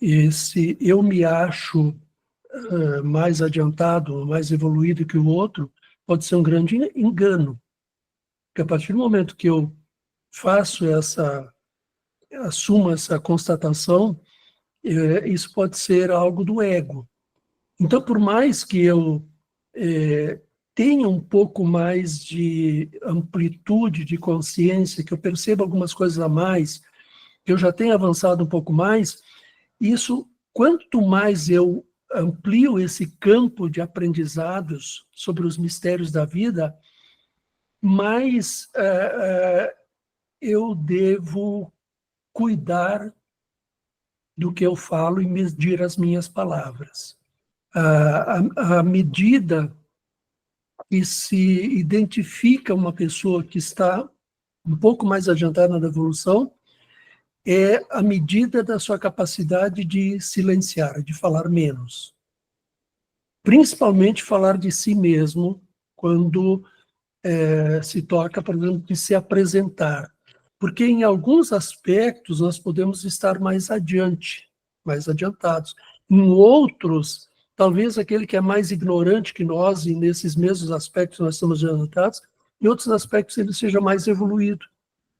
E se eu me acho mais adiantado, mais evoluído que o outro, pode ser um grande engano. Porque a partir do momento que eu assumo essa constatação, isso pode ser algo do ego. Então, por mais que eu tenha um pouco mais de amplitude de consciência, que eu perceba algumas coisas a mais, que eu já tenha avançado um pouco mais, isso, quanto mais eu amplio esse campo de aprendizados sobre os mistérios da vida, mais eu devo cuidar do que eu falo e medir as minhas palavras. À medida que se identifica uma pessoa que está um pouco mais adiantada na evolução, é a medida da sua capacidade de silenciar, de falar menos. Principalmente falar de si mesmo, quando se toca, por exemplo, de se apresentar. Porque em alguns aspectos nós podemos estar mais adiante, mais adiantados. Em outros, talvez aquele que é mais ignorante que nós, e nesses mesmos aspectos nós estamos adiantados, em outros aspectos ele seja mais evoluído.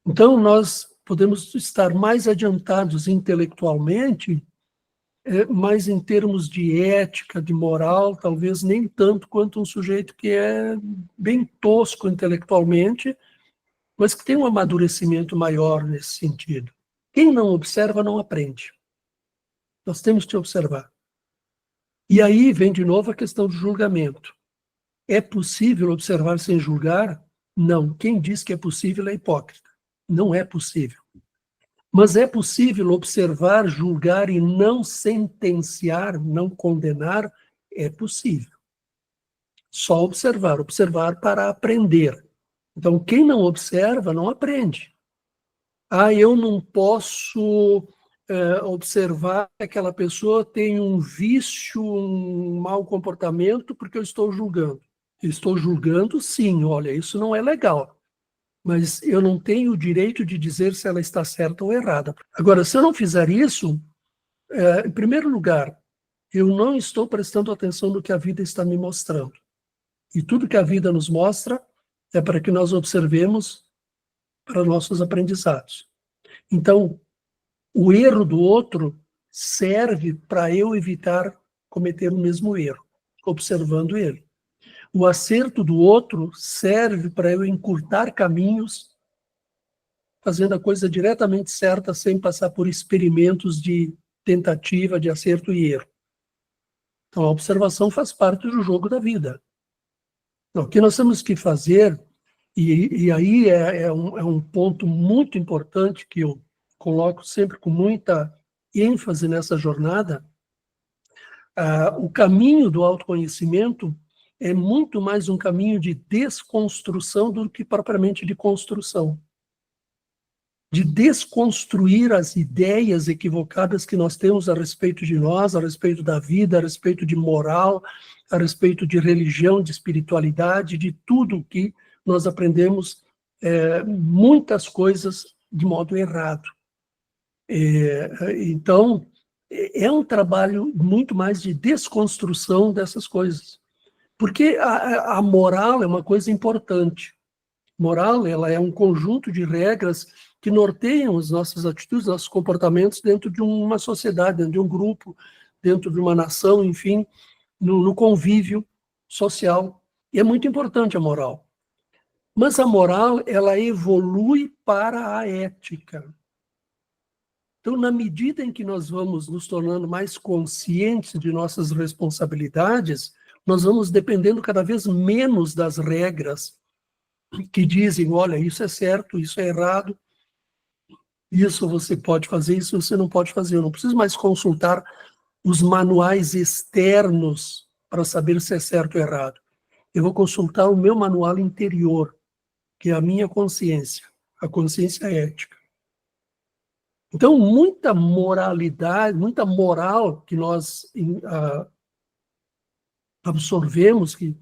Então, nós podemos estar mais adiantados intelectualmente, mas em termos de ética, de moral, talvez nem tanto quanto um sujeito que é bem tosco intelectualmente, mas que tem um amadurecimento maior nesse sentido. Quem não observa, não aprende. Nós temos que observar. E aí vem de novo a questão do julgamento. É possível observar sem julgar? Não. Quem diz que é possível é hipócrita. Não é possível. Mas é possível observar, julgar e não sentenciar, não condenar? É possível. Só observar. Observar para aprender. Então, quem não observa, não aprende. Eu não posso observar que aquela pessoa tem um vício, um mau comportamento, porque eu estou julgando. Eu estou julgando, sim, olha, isso não é legal. Mas eu não tenho o direito de dizer se ela está certa ou errada. Agora, se eu não fizer isso, em primeiro lugar, eu não estou prestando atenção no que a vida está me mostrando. E tudo que a vida nos mostra é para que nós observemos para nossos aprendizados. Então, o erro do outro serve para eu evitar cometer o mesmo erro, observando ele. O acerto do outro serve para eu encurtar caminhos, fazendo a coisa diretamente certa, sem passar por experimentos de tentativa, de acerto e erro. Então, a observação faz parte do jogo da vida. Então, o que nós temos que fazer, e aí é um ponto muito importante que eu coloco sempre com muita ênfase nessa jornada, o caminho do autoconhecimento é muito mais um caminho de desconstrução do que propriamente de construção. De desconstruir as ideias equivocadas que nós temos a respeito de nós, a respeito da vida, a respeito de moral, a respeito de religião, de espiritualidade, de tudo que nós aprendemos, muitas coisas de modo errado. Então, é um trabalho muito mais de desconstrução dessas coisas. Porque a moral é uma coisa importante. Moral, ela é um conjunto de regras que norteiam as nossas atitudes, nossos comportamentos dentro de uma sociedade, dentro de um grupo, dentro de uma nação, enfim, no convívio social. E é muito importante a moral. Mas a moral, ela evolui para a ética. Então, na medida em que nós vamos nos tornando mais conscientes de nossas responsabilidades, nós vamos dependendo cada vez menos das regras que dizem, olha, isso é certo, isso é errado, isso você pode fazer, isso você não pode fazer. Eu não preciso mais consultar os manuais externos para saber se é certo ou errado. Eu vou consultar o meu manual interior, que é a minha consciência, a consciência ética. Então, muita moralidade, muita moral que nós absorvemos, que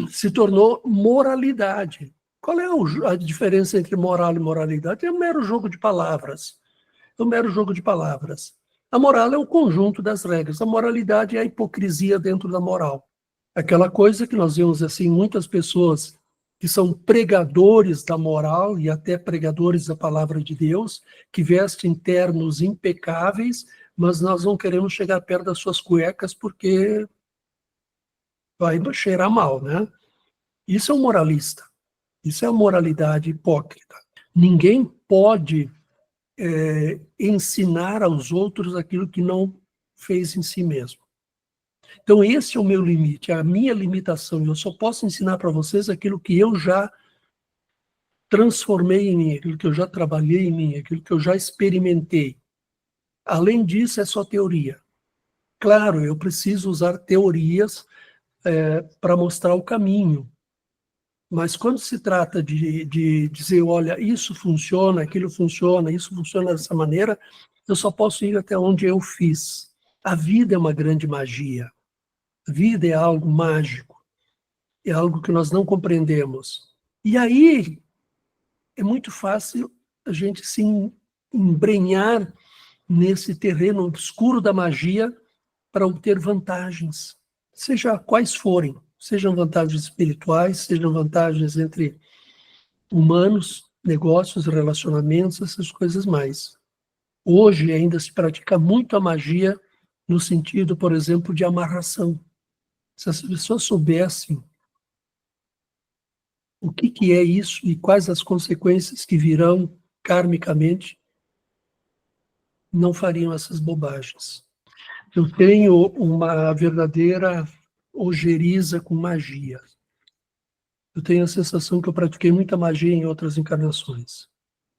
se tornou moralidade. Qual é a diferença entre moral e moralidade? É um mero jogo de palavras. É um mero jogo de palavras. A moral é o conjunto das regras. A moralidade é a hipocrisia dentro da moral. Aquela coisa que nós vemos assim, muitas pessoas que são pregadores da moral e até pregadores da palavra de Deus, que vestem ternos impecáveis, mas nós não queremos chegar perto das suas cuecas porque vai cheirar mal, né? Isso é um moralista. Isso é a moralidade hipócrita. Ninguém pode ensinar aos outros aquilo que não fez em si mesmo. Então, esse é o meu limite, é a minha limitação. Eu só posso ensinar para vocês aquilo que eu já transformei em mim, aquilo que eu já trabalhei em mim, aquilo que eu já experimentei. Além disso, é só teoria. Claro, eu preciso usar teorias para mostrar o caminho. Mas quando se trata de dizer, olha, isso funciona isso funciona dessa maneira, eu só posso ir até onde eu fiz. A vida é uma grande magia. A vida é algo mágico. É algo que nós não compreendemos. E aí é muito fácil a gente se embrenhar nesse terreno obscuro da magia para obter vantagens, seja quais forem, sejam vantagens espirituais, sejam vantagens entre humanos, negócios, relacionamentos, essas coisas mais. Hoje ainda se pratica muito a magia no sentido, por exemplo, de amarração. Se as pessoas soubessem o que é isso e quais as consequências que virão karmicamente, não fariam essas bobagens. Eu tenho uma verdadeira ojeriza com magia. Eu tenho a sensação que eu pratiquei muita magia em outras encarnações.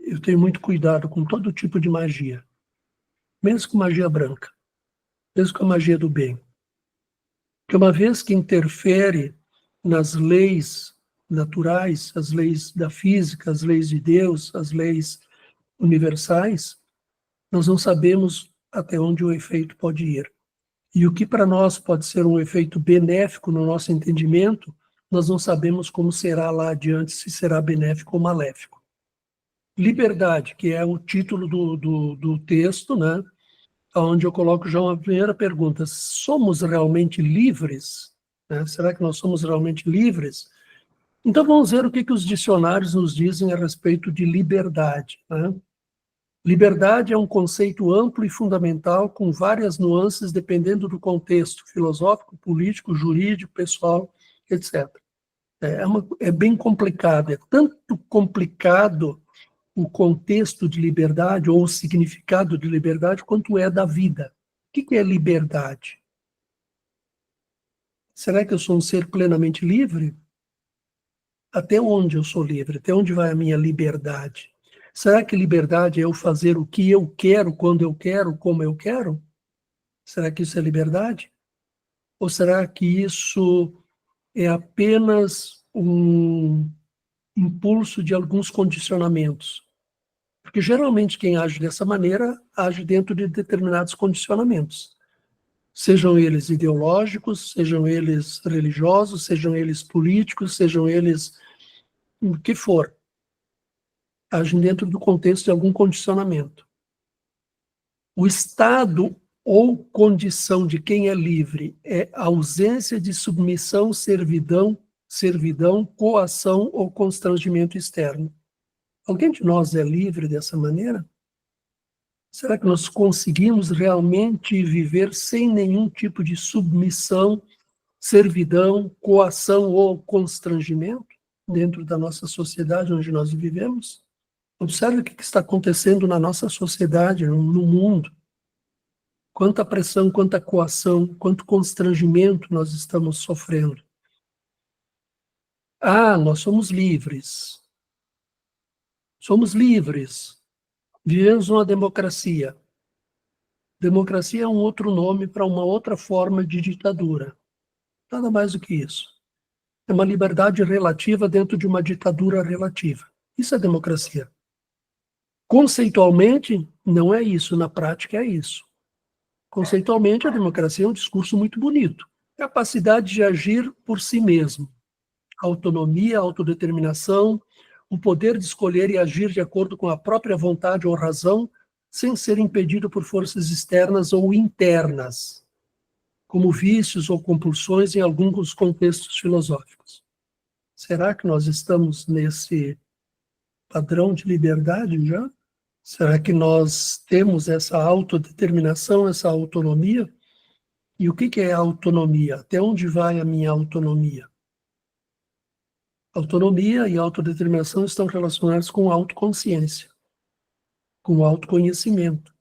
Eu tenho muito cuidado com todo tipo de magia, mesmo com magia branca, mesmo com a magia do bem. Porque uma vez que interfere nas leis naturais, as leis da física, as leis de Deus, as leis universais, nós não sabemos até onde o efeito pode ir. E o que para nós pode ser um efeito benéfico no nosso entendimento, nós não sabemos como será lá adiante, se será benéfico ou maléfico. Liberdade, que é o título do texto, né? Onde eu coloco já uma primeira pergunta: somos realmente livres? Né? Será que nós somos realmente livres? Então vamos ver o que os dicionários nos dizem a respeito de liberdade. Né? Liberdade é um conceito amplo e fundamental, com várias nuances dependendo do contexto filosófico, político, jurídico, pessoal, etc. É bem complicado, é tanto complicado o contexto de liberdade ou o significado de liberdade quanto é da vida. O que é liberdade? Será que eu sou um ser plenamente livre? Até onde eu sou livre? Até onde vai a minha liberdade? Será que liberdade é eu fazer o que eu quero, quando eu quero, como eu quero? Será que isso é liberdade? Ou será que isso é apenas um impulso de alguns condicionamentos? Porque geralmente quem age dessa maneira age dentro de determinados condicionamentos. Sejam eles ideológicos, sejam eles religiosos, sejam eles políticos, sejam eles o que for. Agem dentro do contexto de algum condicionamento. O estado ou condição de quem é livre é a ausência de submissão, servidão, coação ou constrangimento externo. Alguém de nós é livre dessa maneira? Será que nós conseguimos realmente viver sem nenhum tipo de submissão, servidão, coação ou constrangimento dentro da nossa sociedade onde nós vivemos? Observe o que está acontecendo na nossa sociedade, no mundo. Quanta pressão, quanta coação, quanto constrangimento nós estamos sofrendo. Ah, nós somos livres. Somos livres. Vivemos uma democracia. Democracia é um outro nome para uma outra forma de ditadura. Nada mais do que isso. É uma liberdade relativa dentro de uma ditadura relativa. Isso é democracia. Conceitualmente, não é isso. Na prática, é isso. Conceitualmente, a democracia é um discurso muito bonito. Capacidade de agir por si mesmo. Autonomia, autodeterminação, o poder de escolher e agir de acordo com a própria vontade ou razão, sem ser impedido por forças externas ou internas, como vícios ou compulsões em alguns contextos filosóficos. Será que nós estamos nesse padrão de liberdade já? Será que nós temos essa autodeterminação, essa autonomia? E o que é autonomia? Até onde vai a minha autonomia? Autonomia e autodeterminação estão relacionados com autoconsciência, com autoconhecimento.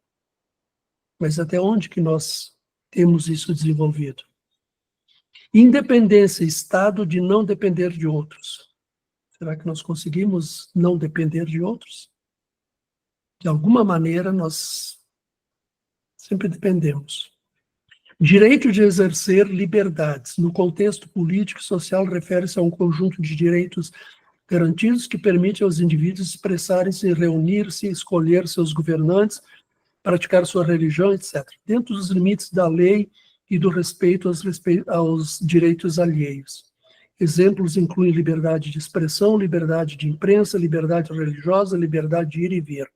Mas até onde que nós temos isso desenvolvido? Independência, estado de não depender de outros. Será que nós conseguimos não depender de outros? De alguma maneira, nós sempre dependemos. Direito de exercer liberdades. No contexto político e social, refere-se a um conjunto de direitos garantidos que permite aos indivíduos expressarem-se, reunir-se, escolher seus governantes, praticar sua religião, etc., dentro dos limites da lei e do respeito aos direitos alheios. Exemplos incluem liberdade de expressão, liberdade de imprensa, liberdade religiosa, liberdade de ir e vir.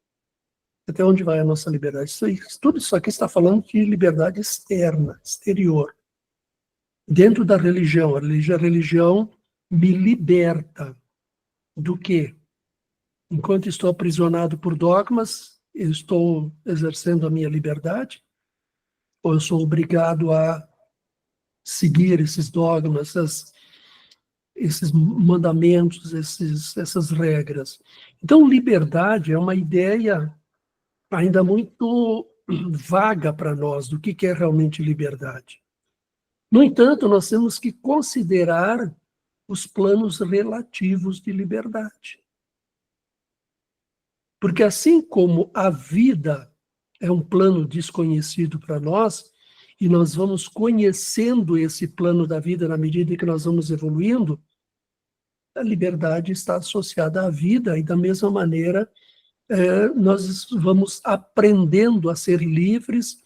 Até onde vai a nossa liberdade? Tudo isso aqui está falando de liberdade externa, exterior. Dentro da religião, a religião me liberta do quê? Enquanto estou aprisionado por dogmas, eu estou exercendo a minha liberdade? Ou eu sou obrigado a seguir esses dogmas, esses mandamentos, essas regras? Então, liberdade é uma ideia ainda muito vaga para nós do que é realmente liberdade. No entanto, nós temos que considerar os planos relativos de liberdade. Porque assim como a vida é um plano desconhecido para nós, e nós vamos conhecendo esse plano da vida na medida que nós vamos evoluindo, a liberdade está associada à vida, e da mesma maneira nós vamos aprendendo a ser livres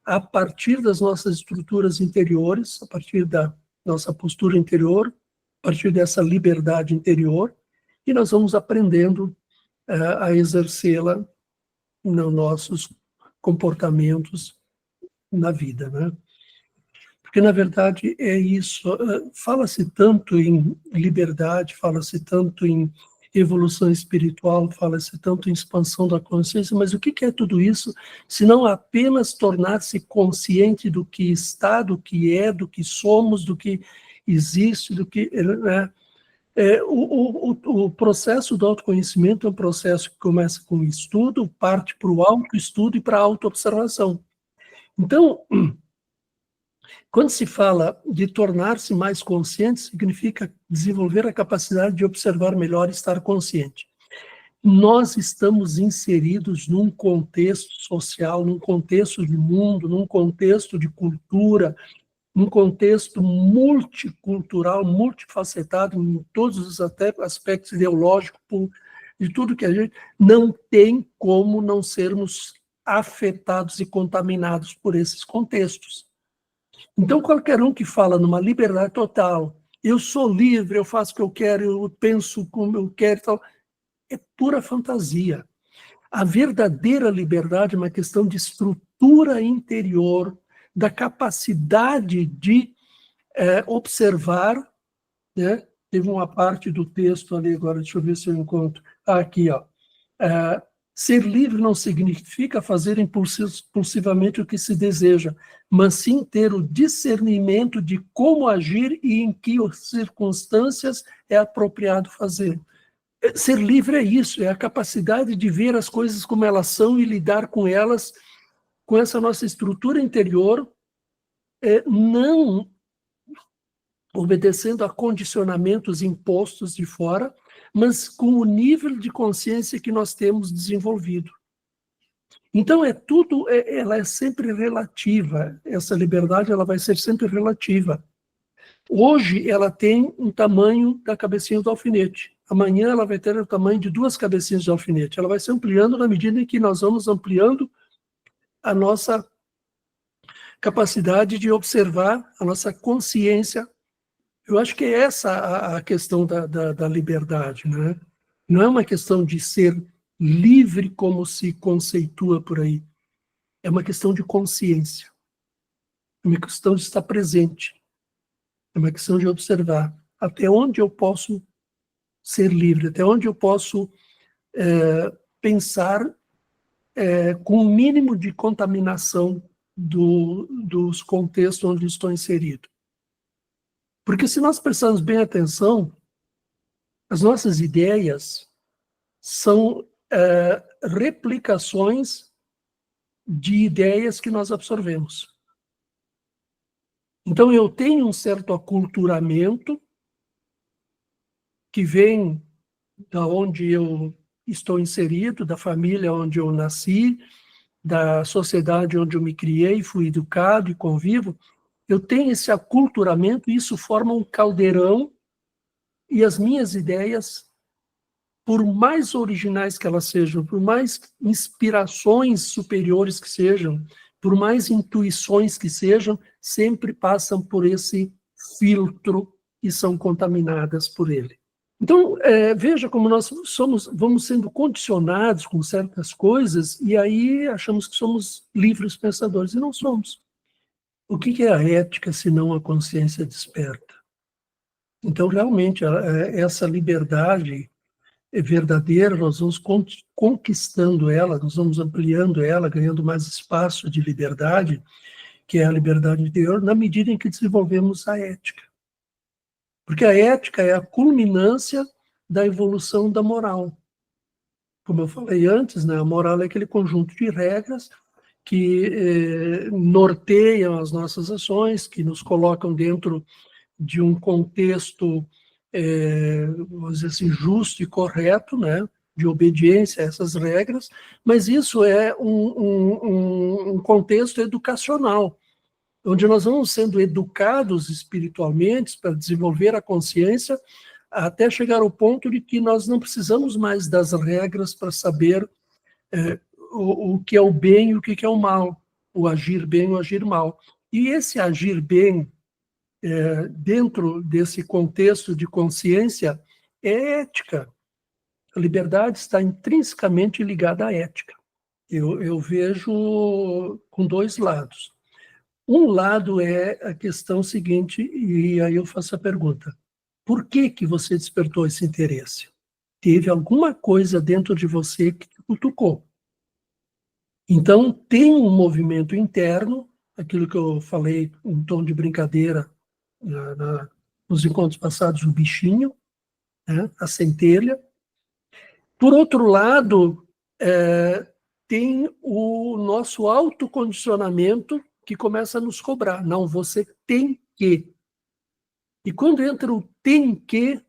a partir das nossas estruturas interiores, a partir da nossa postura interior, a partir dessa liberdade interior, e nós vamos aprendendo a exercê-la nos nossos comportamentos na vida, né? Porque, na verdade, é isso. Fala-se tanto em liberdade, fala-se tanto em evolução espiritual, fala-se tanto em expansão da consciência, mas o que é tudo isso, se não apenas tornar-se consciente do que está, do que é, do que somos, do que existe, do que... O processo do autoconhecimento é um processo que começa com o estudo, parte para o autoestudo e para a autoobservação. Então, quando se fala de tornar-se mais consciente, significa desenvolver a capacidade de observar melhor e estar consciente. Nós estamos inseridos num contexto social, num contexto de mundo, num contexto de cultura, num contexto multicultural, multifacetado, em todos os aspectos ideológicos, de tudo que a gente... Não tem como não sermos afetados e contaminados por esses contextos. Então, qualquer um que fala numa liberdade total, eu sou livre, eu faço o que eu quero, eu penso como eu quero, tal, é pura fantasia. A verdadeira liberdade é uma questão de estrutura interior, da capacidade de observar, né? Teve uma parte do texto ali, agora deixa eu ver se eu encontro. Aqui, ó. Ser livre não significa fazer impulsivamente o que se deseja, mas sim ter o discernimento de como agir e em que circunstâncias é apropriado fazer. Ser livre é isso, é a capacidade de ver as coisas como elas são e lidar com elas, com essa nossa estrutura interior, não obedecendo a condicionamentos impostos de fora, mas com o nível de consciência que nós temos desenvolvido. Então, ela é sempre relativa, essa liberdade ela vai ser sempre relativa. Hoje, ela tem um tamanho da cabecinha do alfinete. Amanhã, ela vai ter o tamanho de 2 cabecinhas de alfinete. Ela vai se ampliando na medida em que nós vamos ampliando a nossa capacidade de observar, a nossa consciência. Eu acho que é essa a questão da liberdade, né? Não é uma questão de ser livre como se conceitua por aí. É uma questão de consciência. É uma questão de estar presente. É uma questão de observar até onde eu posso ser livre, até onde eu posso pensar com o mínimo de contaminação dos contextos onde estou inserido. Porque se nós prestarmos bem atenção, as nossas ideias são replicações de ideias que nós absorvemos. Então, eu tenho um certo aculturamento que vem da onde eu estou inserido, da família onde eu nasci, da sociedade onde eu me criei, fui educado e convivo. Eu tenho esse aculturamento e isso forma um caldeirão e as minhas ideias, por mais originais que elas sejam, por mais inspirações superiores que sejam, por mais intuições que sejam, sempre passam por esse filtro e são contaminadas por ele. Então, veja como nós vamos sendo condicionados com certas coisas e aí achamos que somos livres pensadores, e não somos. O que é a ética se não a consciência desperta? Então, realmente, essa liberdade verdadeira, nós vamos conquistando ela, nós vamos ampliando ela, ganhando mais espaço de liberdade, que é a liberdade interior, na medida em que desenvolvemos a ética. Porque a ética é a culminância da evolução da moral. Como eu falei antes, né, a moral é aquele conjunto de regras que norteiam as nossas ações, que nos colocam dentro de um contexto, vamos dizer assim, justo e correto, né, de obediência a essas regras, mas isso é um contexto educacional, onde nós vamos sendo educados espiritualmente para desenvolver a consciência, até chegar ao ponto de que nós não precisamos mais das regras para saber o que é o bem e o que é o mal, o agir bem e o agir mal. E esse agir bem, dentro desse contexto de consciência, é ética. A liberdade está intrinsecamente ligada à ética. Eu vejo com dois lados. Um lado é a questão seguinte, e aí eu faço a pergunta: por que você despertou esse interesse? Teve alguma coisa dentro de você que te cutucou. Então, tem um movimento interno, aquilo que eu falei em tom de brincadeira nos encontros passados, o bichinho, né, a centelha. Por outro lado, tem o nosso autocondicionamento que começa a nos cobrar. Não, você tem que. E quando entra o tem que,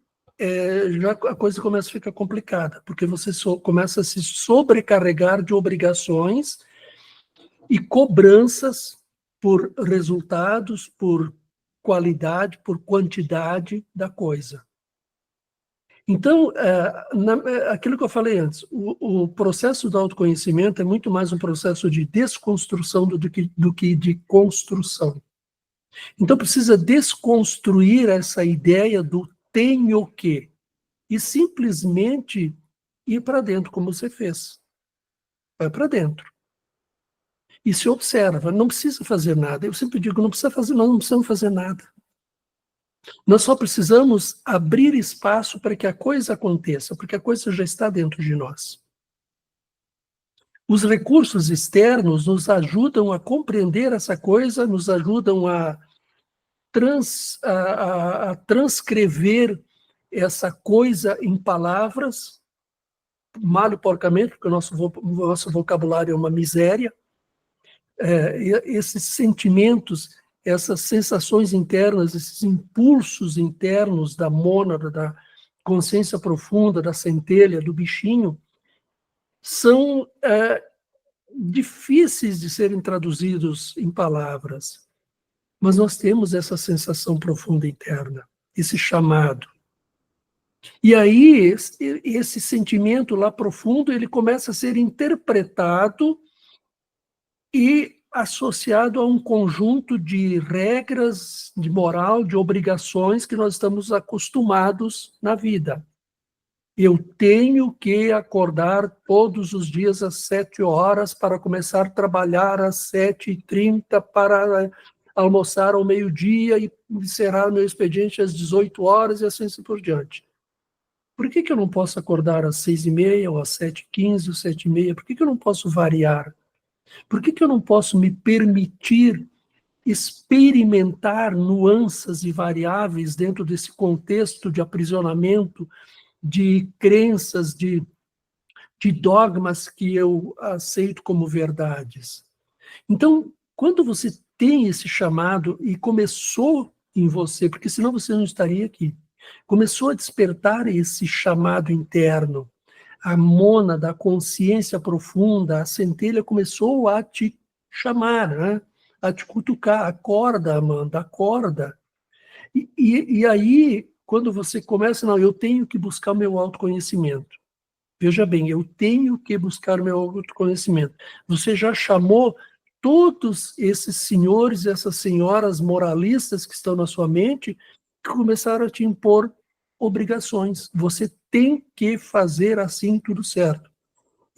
já a coisa começa a ficar complicada, porque você começa a se sobrecarregar de obrigações e cobranças por resultados, por qualidade, por quantidade da coisa. Então, aquilo que eu falei antes, o processo do autoconhecimento é muito mais um processo de desconstrução do que de construção. Então, precisa desconstruir essa ideia do tenho que e simplesmente ir para dentro, como você fez. Vai para dentro. E se observa, não precisa fazer nada. Eu sempre digo, não precisa fazer, nós não precisamos fazer nada. Nós só precisamos abrir espaço para que a coisa aconteça, porque a coisa já está dentro de nós. Os recursos externos nos ajudam a compreender essa coisa, nos ajudam a transcrever essa coisa em palavras, mal e porcamente, porque o nosso vocabulário é uma miséria. Esses sentimentos, essas sensações internas, esses impulsos internos da mônada, da consciência profunda, da centelha, do bichinho, são difíceis de serem traduzidos em palavras. Mas nós temos essa sensação profunda interna, esse chamado. E aí, esse sentimento lá profundo, ele começa a ser interpretado e associado a um conjunto de regras de moral, de obrigações que nós estamos acostumados na vida. Eu tenho que acordar todos os dias às 7 horas para começar a trabalhar às 7h30 para almoçar ao meio-dia e encerrar meu expediente às 18 horas e assim por diante. Por que eu não posso acordar às 6h30 ou às 7h15 ou 7h30? Por que eu não posso variar? Por que eu não posso me permitir experimentar nuances e variáveis dentro desse contexto de aprisionamento, de crenças, de dogmas que eu aceito como verdades? Então, quando você tem esse chamado e começou em você, porque senão você não estaria aqui, começou a despertar esse chamado interno, a mona da consciência profunda, a centelha começou a te chamar, né? A te cutucar, acorda, Amanda, acorda. E aí, quando você começa, não, eu tenho que buscar o meu autoconhecimento. Veja bem, eu tenho que buscar o meu autoconhecimento. Você já chamou todos esses senhores e essas senhoras moralistas que estão na sua mente, que começaram a te impor obrigações. Você tem que fazer assim tudo certo.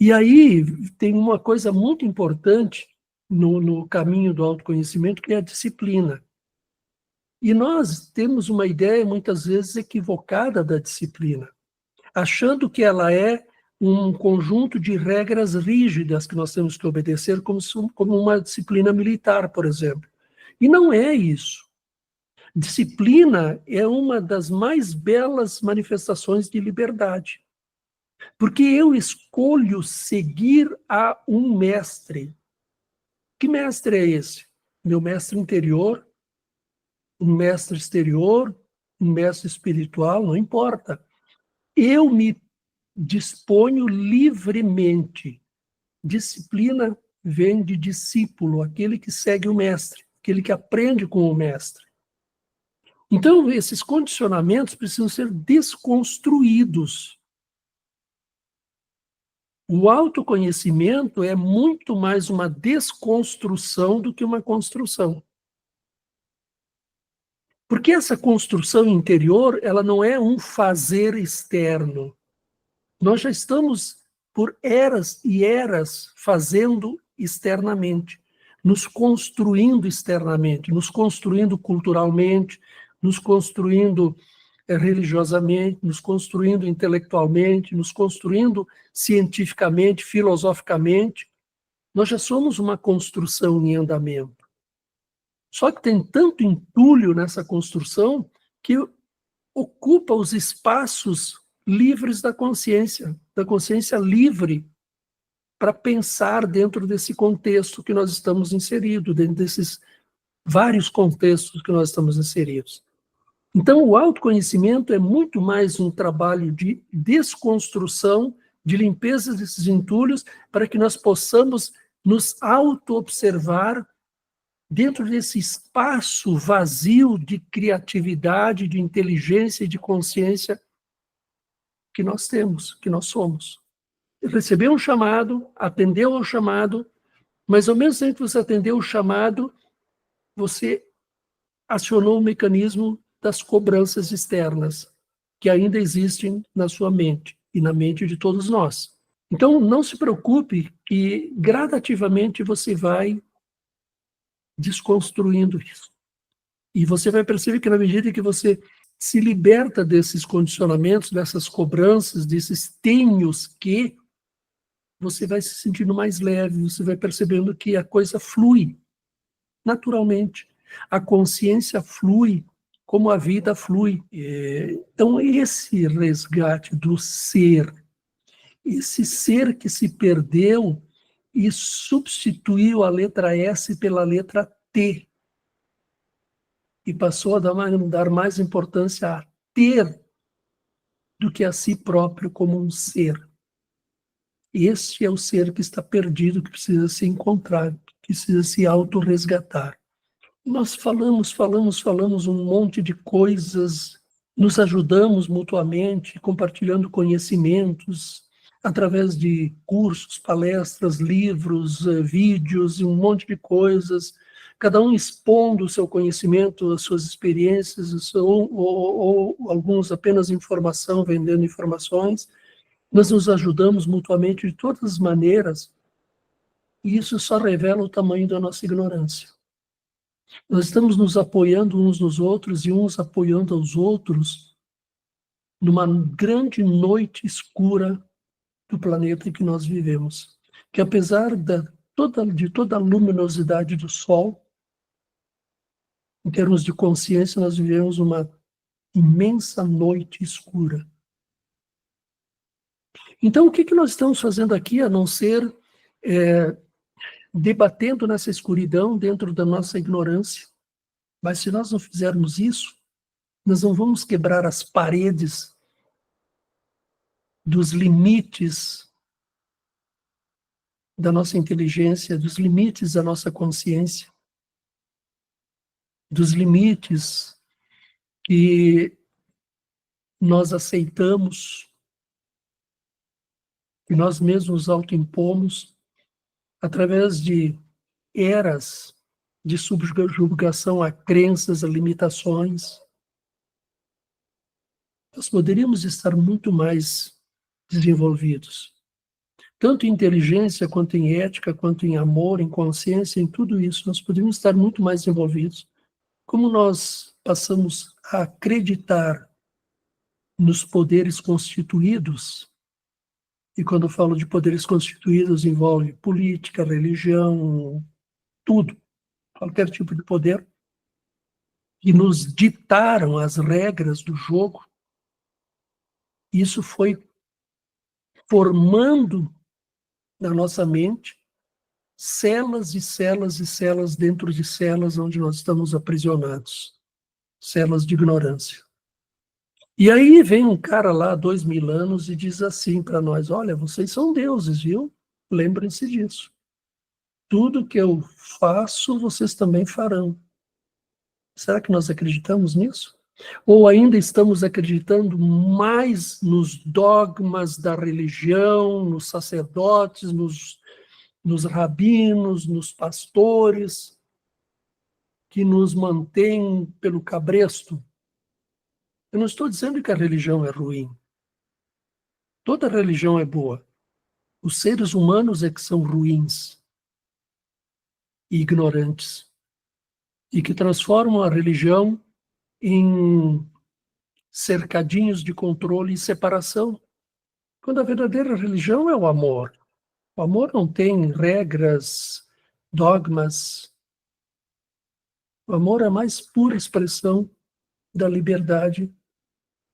E aí tem uma coisa muito importante no caminho do autoconhecimento, que é a disciplina. E nós temos uma ideia, muitas vezes, equivocada da disciplina, achando que ela é um conjunto de regras rígidas que nós temos que obedecer, como uma disciplina militar, por exemplo. E não é isso. Disciplina é uma das mais belas manifestações de liberdade, porque eu escolho seguir a um mestre. Que mestre é esse? Meu mestre interior, um mestre exterior, um mestre espiritual, não importa. Eu me disponho livremente. Disciplina vem de discípulo, aquele que segue o mestre, aquele que aprende com o mestre. Então, esses condicionamentos precisam ser desconstruídos. O autoconhecimento é muito mais uma desconstrução do que uma construção. Porque essa construção interior, ela não é um fazer externo. Nós já estamos por eras e eras fazendo externamente, nos construindo externamente, nos construindo culturalmente, nos construindo religiosamente, nos construindo intelectualmente, nos construindo cientificamente, filosoficamente. Nós já somos uma construção em andamento. Só que tem tanto entulho nessa construção que ocupa os espaços livres da consciência livre para pensar dentro desse contexto que nós estamos inseridos, dentro desses vários contextos que nós estamos inseridos. Então, o autoconhecimento é muito mais um trabalho de desconstrução, de limpeza desses entulhos, para que nós possamos nos auto-observar dentro desse espaço vazio de criatividade, de inteligência e de consciência que nós temos, que nós somos. Recebeu um chamado, atendeu ao chamado, mas ao mesmo tempo que você atendeu o chamado, você acionou o mecanismo das cobranças externas, que ainda existem na sua mente e na mente de todos nós. Então, não se preocupe que gradativamente você vai desconstruindo isso. E você vai perceber que na medida que você se liberta desses condicionamentos, dessas cobranças, desses tenhos que, você vai se sentindo mais leve, você vai percebendo que a coisa flui naturalmente. A consciência flui como a vida flui. Então, esse resgate do ser, esse ser que se perdeu e substituiu a letra S pela letra T, e passou a dar mais importância a ter do que a si próprio como um ser. Este é o ser que está perdido, que precisa se encontrar, que precisa se autorresgatar. Nós falamos um monte de coisas, nos ajudamos mutuamente, compartilhando conhecimentos, através de cursos, palestras, livros, vídeos e um monte de coisas, cada um expondo o seu conhecimento, as suas experiências, ou alguns apenas informação, vendendo informações. Nós nos ajudamos mutuamente de todas as maneiras, e isso só revela o tamanho da nossa ignorância. Nós estamos nos apoiando uns nos outros e uns apoiando aos outros numa grande noite escura do planeta em que nós vivemos, que apesar de toda a luminosidade do Sol, em termos de consciência, nós vivemos uma imensa noite escura. Então, o que nós estamos fazendo aqui, a não ser debatendo nessa escuridão dentro da nossa ignorância? Mas se nós não fizermos isso, nós não vamos quebrar as paredes dos limites da nossa inteligência, dos limites da nossa consciência, dos limites que nós aceitamos, que nós mesmos autoimpomos, através de eras de subjugação a crenças, a limitações. Nós poderíamos estar muito mais desenvolvidos, tanto em inteligência, quanto em ética, quanto em amor, em consciência, em tudo isso. Nós poderíamos estar muito mais desenvolvidos. Como nós passamos a acreditar nos poderes constituídos, e quando eu falo de poderes constituídos, envolve política, religião, tudo, qualquer tipo de poder, que nos ditaram as regras do jogo. Isso foi formando na nossa mente celas e celas e celas dentro de celas onde nós estamos aprisionados, celas de ignorância. E aí vem um cara lá, 2000 anos, e diz assim para nós: olha, vocês são deuses, viu? Lembrem-se disso. Tudo que eu faço, vocês também farão. Será que nós acreditamos nisso? Ou ainda estamos acreditando mais nos dogmas da religião, nos sacerdotes, nos rabinos, nos pastores, que nos mantêm pelo cabresto? Eu não estou dizendo que a religião é ruim. Toda religião é boa. Os seres humanos é que são ruins e ignorantes, e que transformam a religião em cercadinhos de controle e separação, quando a verdadeira religião é o amor. O amor não tem regras, dogmas. O amor é a mais pura expressão da liberdade.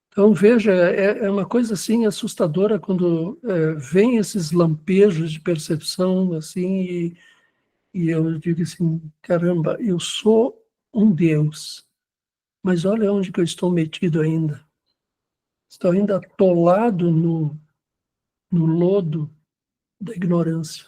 Então, veja, é uma coisa assim assustadora quando vem esses lampejos de percepção, assim, e eu digo assim: caramba, eu sou um Deus, mas olha onde que eu estou metido ainda. Estou ainda atolado no lodo da ignorância.